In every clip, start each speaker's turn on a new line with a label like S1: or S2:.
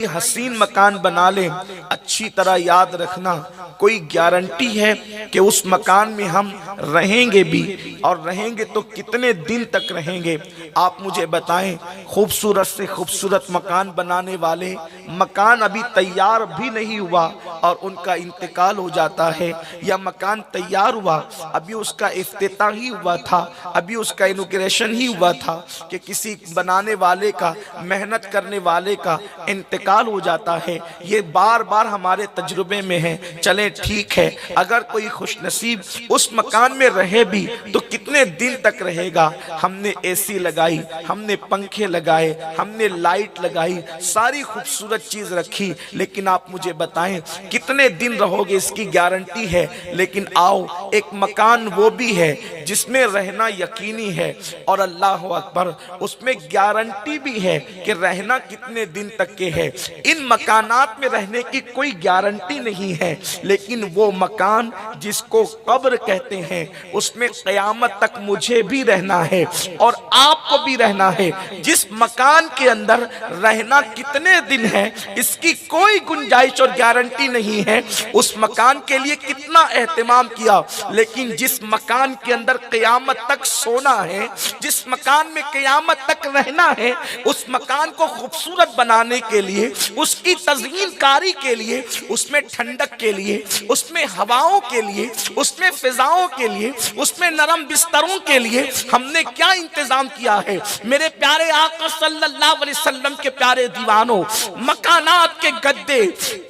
S1: حسین مکان بنا لیں، اچھی طرح یاد رکھنا کوئی گارنٹی ہے کہ اس مکان میں ہم رہیں گے بھی، اور رہیں گے تو کتنے دن تک رہیں گے؟ آپ مجھے بتائیں۔ خوبصورت سے خوبصورت مکان بنانے والے، مکان ابھی تیار بھی نہیں ہوا اور ان کا انتقال ہو جاتا ہے، یا مکان تیار ہوا ابھی اس کا افتتاح ہی ہوا تھا، ابھی اس کا انوگریشن ہی ہوا تھا کہ کسی بنانے والے کا، محنت کرنے والے کا انتقال ہو جاتا ہے۔ یہ بار بار ہمارے تجربے میں ہے۔ چلیں ٹھیک ہے، اگر کوئی خوش نصیب اس مکان میں رہے بھی تو کتنے دن تک رہے گا؟ ہم نے اے سی لگائی، ہم نے پنکھے لگائے، ہم نے لائٹ لگائی، ساری خوبصورت چیز رکھی، لیکن آپ مجھے بتائیں کتنے دن رہو گے؟ اس کی گارنٹی ہے۔ لیکن آؤ، ایک مکان وہ بھی ہے جس میں رہنا یقینی ہے، اور اللہ اکبر، اس میں گارنٹی بھی ہے کہ رہنا کتنے دن تک کے ہے۔ ان مکانات میں رہنے کی کوئی گارنٹی نہیں ہے، لیکن وہ مکان جس کو قبر کہتے ہیں، اس میں قیامت تک مجھے بھی رہنا ہے اور آپ کو بھی رہنا ہے۔ جس مکان کے اندر رہنا کتنے دن ہے اس کی کوئی گنجائش اور گارنٹی نہیں ہے، اس مکان کے لیے کتنا اہتمام کیا، لیکن جس مکان کے اندر قیامت تک سونا ہے، جس مکان میں قیامت تک رہنا ہے، اس مکان کو خوبصورت بنانے کے لیے، اس کی تزئین کاری کے لیے، اس میں ٹھنڈک کے لیے، اس میں ہواؤں کے لیے، اس میں فضاؤں کے لیے، اس میں نرم بستروں کے لیے ہم نے کیا انتظام کیا ہے؟ میرے پیارے آقا صلی اللہ علیہ وسلم کے پیارے دیوانوں، مکانات کے گدے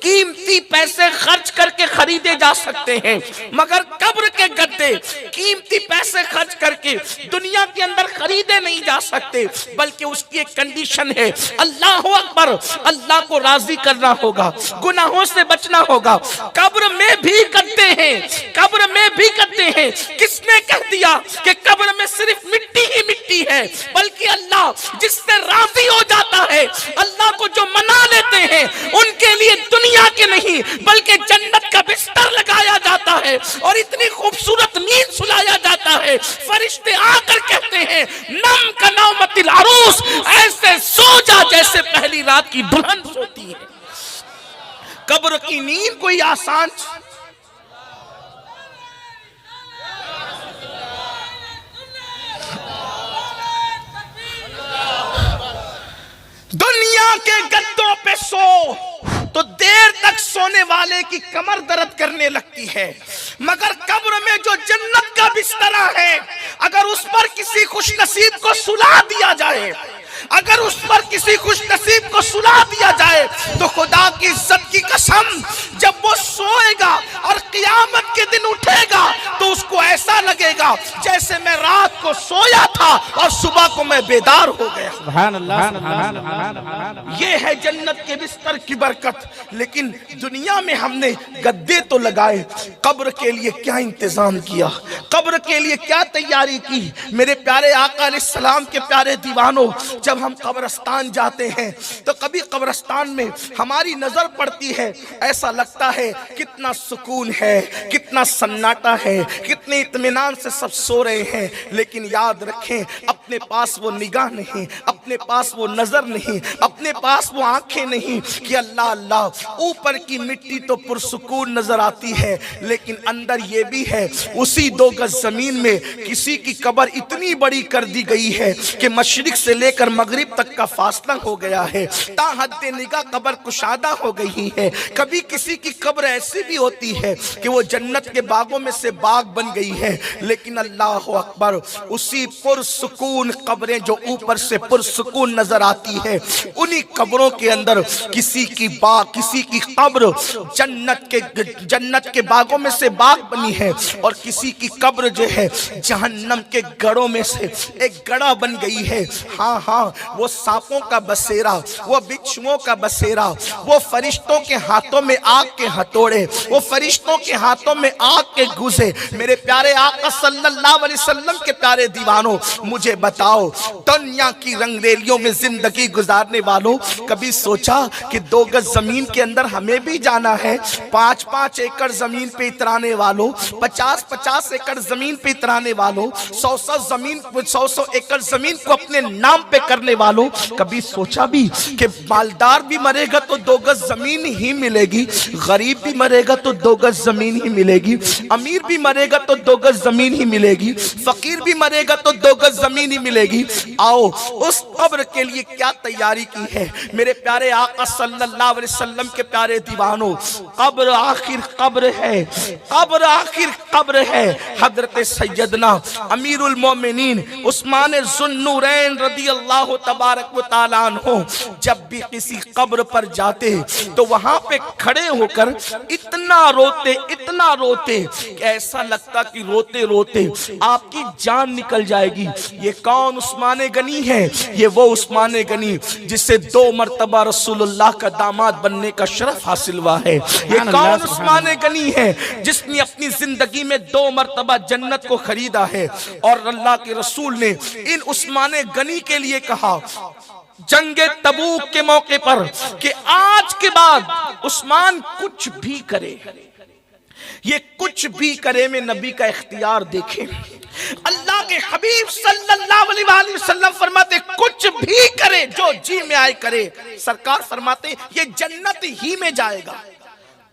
S1: قیمتی پیسے خرچ کر کے خریدے جا سکتے ہیں، مگر قبر کے گدے قیمتی پیسے خرچ کر کے دنیا کے اندر خریدے نہیں جا سکتے، بلکہ اس کی ایک کنڈیشن ہے، اللہ اکبر، اللہ کو راضی کرنا ہوگا، گناہوں سے بچنا ہوگا۔ قبر میں بھی کرتے ہیں، قبر میں بھی کرتے ہیں۔ کس نے کہہ دیا کہ قبر میں صرف مٹی ہی مٹی ہے؟ بلکہ اللہ جس سے راضی ہو جاتا ہے، اللہ کو جو منا لیتے ہیں، ان کے لیے دنیا کے نہیں بلکہ جنت کا بستر لگایا جاتا ہے اور اتنی خوبصورت نیند سلایا جاتا ہے، فرشتے آ کر کہتے ہیں نم کا نومت العروس، ایسے سو جا جیسے پہلی رات کی دلہن سوتی ہے۔ قبر کی نیند کوئی آسان دنیا کے گدوں پہ سو تو دیر تک سونے والے کی کمر درد کرنے لگتی ہے، مگر قبر میں جو جنت کا بستر ہے، اگر اس پر کسی خوش نصیب کو سلا دیا جائے، اگر اس پر کسی خوش نصیب کو سلا دیا جائے تو خدا کی عزت کی قسم، جب وہ سوئے گا اور قیامت کے دن اٹھے گا تو اس کو ایسا لگے گا جیسے میں رات کو سویا تھا اور صبح کو میں بیدار ہو گیا۔
S2: سبحان اللہ، سبحان اللہ۔
S1: یہ ہے جنت کے بستر کی برکت۔ لیکن دنیا میں ہم نے گدے تو لگائے، قبر کے لیے کیا انتظام کیا، قبر کے لیے کیا تیاری کی؟ میرے پیارے آقا علیہ السلام کے پیارے دیوانوں، جب ہم قبرستان جاتے ہیں تو کبھی قبرستان میں ہماری نظر پڑتی ہے، ایسا لگتا ہے کتنا سکون ہے، کتنا سناٹا ہے، کتنے اطمینان سے سب سو رہے ہیں، لیکن یاد رکھیں اپنے پاس وہ نگاہ نہیں، اپنے پاس وہ نظر نہیں، اپنے پاس وہ آنکھیں نہیں کہ اللہ اللہ، اوپر کی مٹی تو پرسکون نظر آتی ہے، لیکن اندر یہ بھی ہے، اسی 2 گز زمین میں کسی کی قبر اتنی بڑی کر دی گئی ہے کہ مشرق سے لے کر مغرب تک کا فاصلہ ہو گیا ہے، تا حد نگاہ قبر کشادہ ہو گئی ہے۔ کبھی کسی کی قبر ایسی بھی ہوتی ہے کہ وہ جنت کے باغوں میں سے باغ بن گئی ہے، لیکن اللہ اکبر، اسی پرسکون قبریں جو اوپر سے پرسکون نظر آتی ہے، انہی قبروں کے اندر کسی کی قبر جنت کے باغوں میں سے باغ بنی ہے، اور کسی کی قبر جو ہے جہنم کے گڑوں میں سے ایک گڑا بن گئی ہے۔ ہاں ہاں، وہ سانپوں کا بسیرا، وہ بچھوؤں کا بسیرا، وہ فرشتوں کے ہاتھوں میں آگ کے ہتھوڑے، وہ فرشتوں کے ہاتھوں میں آگ کے گوزے۔ میرے پیارے آقا صلی اللہ علیہ وسلم کے پیارے دیوانوں، مجھے بتاؤ دنیا کی رنگریلیوں میں زندگی گزارنے والوں، کبھی سوچا کہ 2 گز زمین کے اندر ہمیں بھی جانا ہے؟ 5-5 ایکڑ زمین پہ اترانے والوں، 50-50 ایکڑ زمین پہ اترانے والوں، 100 ایکڑ زمین کو اپنے نام پہ کرنے والوں، کبھی سوچا بھی کہ مالدار بھی مرے گا تو 2 گز زمین ہی ملے گی، غریب بھی مرے گا تو 2 گز زمین ہی ملے گی، امیر بھی مرے گا تو 2 گز زمین ہی ملے گی، فقیر بھی مرے گا تو 2 گز زمین ہی ملے گی؟ آؤ اس قبر کے لیے کیا تیاری کی ہے میرے پیارے آقا صلی اللہ علیہ وسلم کے پیارے دیوانوں؟ قبر آخر قبر ہے، قبر آخر قبر ہے۔ حضرت سیدنا امیر المومنین عثمان ذوالنورین رضی اللہ تبارک و تعالیٰ عنہ جب بھی کسی قبر پر جاتے تو وہاں پہ کھڑے ہو کر اتنا روتے کہ ایسا لگتا کہ روتے روتے آپ کی جان نکل جائے گی۔ یہ کون عثمان غنی ہے؟ یہ وہ عثمان غنی جس سے 2 مرتبہ رسول اللہ کا داماد بننے کا شرف حاصل ہوا ہے۔ یہ کون عثمان غنی ہے جس نے اپنی زندگی میں 2 مرتبہ جنت کو خریدا ہے؟ اور اللہ کے رسول نے ان عثمان غنی کے لیے کہا جنگ تبوک کے موقع پر کہ آج کے بعد عثمان کچھ بھی کرے، یہ کچھ بھی کرے میں نبی کا اختیار دیکھیں۔ اللہ کے حبیب صلی اللہ علیہ وآلہ وسلم فرماتے کچھ بھی کرے، جو جی میں آئے کرے۔ سرکار فرماتے یہ جنت ہی میں جائے گا،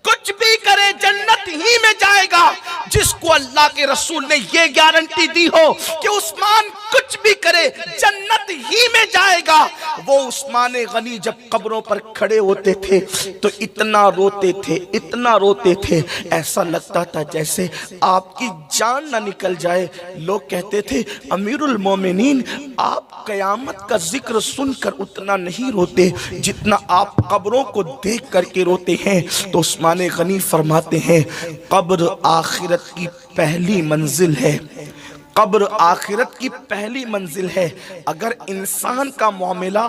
S1: کچھ بھی کرے جنت ہی میں جائے گا۔ جس کو اللہ کے رسول نے یہ گارنٹی دی ہو کہ عثمان کچھ بھی کرے جنت ہی میں جائے گا، وہ عثمان غنی جب قبروں پر کھڑے ہوتے تھے تو اتنا روتے تھے ایسا لگتا تھا جیسے آپ کی جان نہ نکل جائے۔ لوگ کہتے تھے امیر المومنین آپ قیامت کا ذکر سن کر اتنا نہیں روتے جتنا آپ قبروں کو دیکھ کر کے روتے ہیں۔ تو عثمان غنی فرماتے ہیں قبر آخرت کی پہلی منزل ہے، قبر آخرت کی پہلی منزل ہے۔ اگر انسان کا معاملہ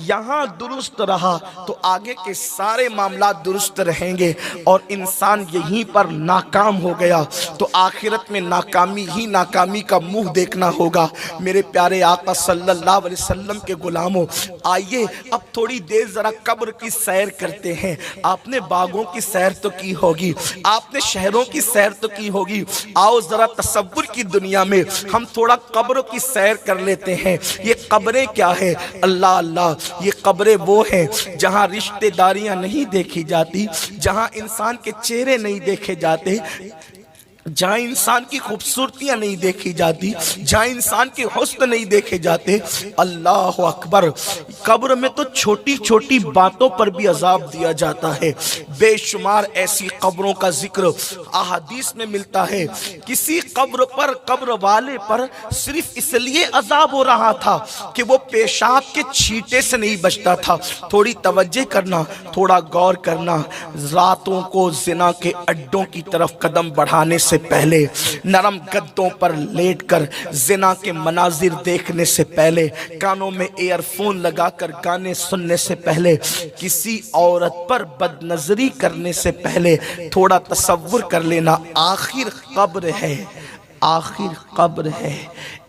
S1: یہاں درست رہا تو آگے کے سارے معاملات درست رہیں گے، اور انسان یہیں پر ناکام ہو گیا تو آخرت میں ناکامی ہی ناکامی کا منہ دیکھنا ہوگا۔ میرے پیارے آقا صلی اللہ علیہ وسلم کے غلاموں، آئیے اب تھوڑی دیر ذرا قبر کی سیر کرتے ہیں۔ آپ نے باغوں کی سیر تو کی ہوگی، آپ نے شہروں کی سیر تو کی ہوگی، آؤ ذرا تصور کی دنیا میں ہم تھوڑا قبروں کی سیر کر لیتے ہیں۔ یہ قبریں کیا ہے؟ اللہ اللہ، یہ قبریں وہ ہیں جہاں رشتہ داریاں نہیں دیکھی جاتی، جہاں انسان کے چہرے نہیں دیکھے جاتے، جہاں انسان کی خوبصورتیاں نہیں دیکھی جاتی، جہاں انسان کے حسن نہیں دیکھے جاتے۔ اللہ اکبر، قبر میں تو چھوٹی چھوٹی باتوں پر بھی عذاب دیا جاتا ہے۔ بے شمار ایسی قبروں کا ذکر احادیث میں ملتا ہے۔ کسی قبر پر، قبر والے پر صرف اس لیے عذاب ہو رہا تھا کہ وہ پیشاب کے چھینٹے سے نہیں بچتا تھا۔ تھوڑی توجہ کرنا، تھوڑا غور کرنا، راتوں کو زنا کے اڈوں کی طرف قدم بڑھانے سے پہلے، نرم گدوں پر لیٹ کر زنا کے مناظر دیکھنے سے پہلے، کانوں میں ایئر فون لگا کر گانے سننے سے پہلے، کسی عورت پر بد نظری کرنے سے پہلے تھوڑا تصور کر لینا آخر قبر ہے، آخر قبر ہے۔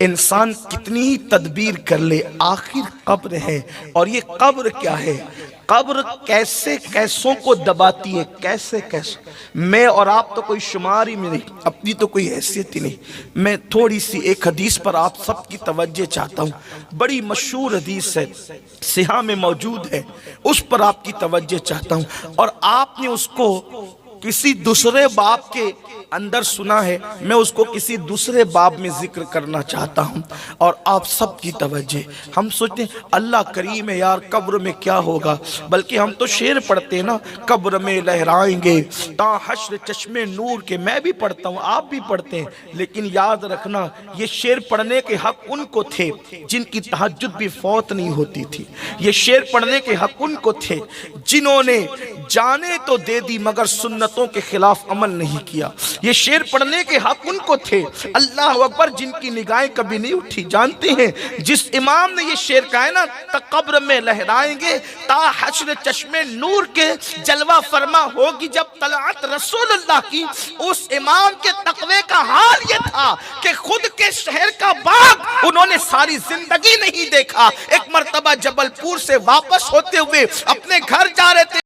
S1: انسان کتنی ہی تدبیر کر لے آخر قبر ہے۔ اور یہ قبر کیا ہے؟ قبر کیسے کیسوں کو دباتی ہے، کیسے میں اور آپ تو کوئی شمار ہی میں نہیں، اپنی تو کوئی حیثیت ہی نہیں۔ میں تھوڑی سی ایک حدیث پر آپ سب کی توجہ چاہتا ہوں، بڑی مشہور حدیث ہے، صحیح میں موجود ہے، اس پر آپ کی توجہ چاہتا ہوں۔ اور آپ نے اس کو کسی دوسرے باب کے اندر سنا ہے، میں اس کو کسی دوسرے باب میں ذکر کرنا چاہتا ہوں، اور آپ سب کی توجہ۔ ہم سوچتے ہیں اللہ کریم ہے یار، قبر میں کیا ہوگا، بلکہ ہم تو شعر پڑھتے ہیں نا، قبر میں لہرائیں گے تا حشر چشمے نور کے، میں بھی پڑھتا ہوں، آپ بھی پڑھتے ہیں، لیکن یاد رکھنا یہ شعر پڑھنے کے حق ان کو تھے جن کی تہجد بھی فوت نہیں ہوتی تھی، یہ شعر پڑھنے کے حق ان کو تھے جنہوں نے جانے تو دے دی مگر سنتوں کے خلاف عمل نہیں کیا۔ یہ شعر پڑھنے کے حق ان کو تھے، اللہ اکبر، جن کی نگاہیں کبھی نہیں اٹھی۔ جانتے ہیں جس امام نے یہ شعر کہا ہے نا، قبر میں لہرائیں گے تا حشر چشم نور کے، جلوہ فرما ہوگی جب طلعت رسول اللہ کی۔ اس امام کے تقوی کا حال یہ تھا کہ خود کے شہر کا باغ انہوں نے ساری زندگی نہیں دیکھا۔ ایک مرتبہ جبل پور سے واپس ہوتے ہوئے اپنے گھر جا رہے تھے،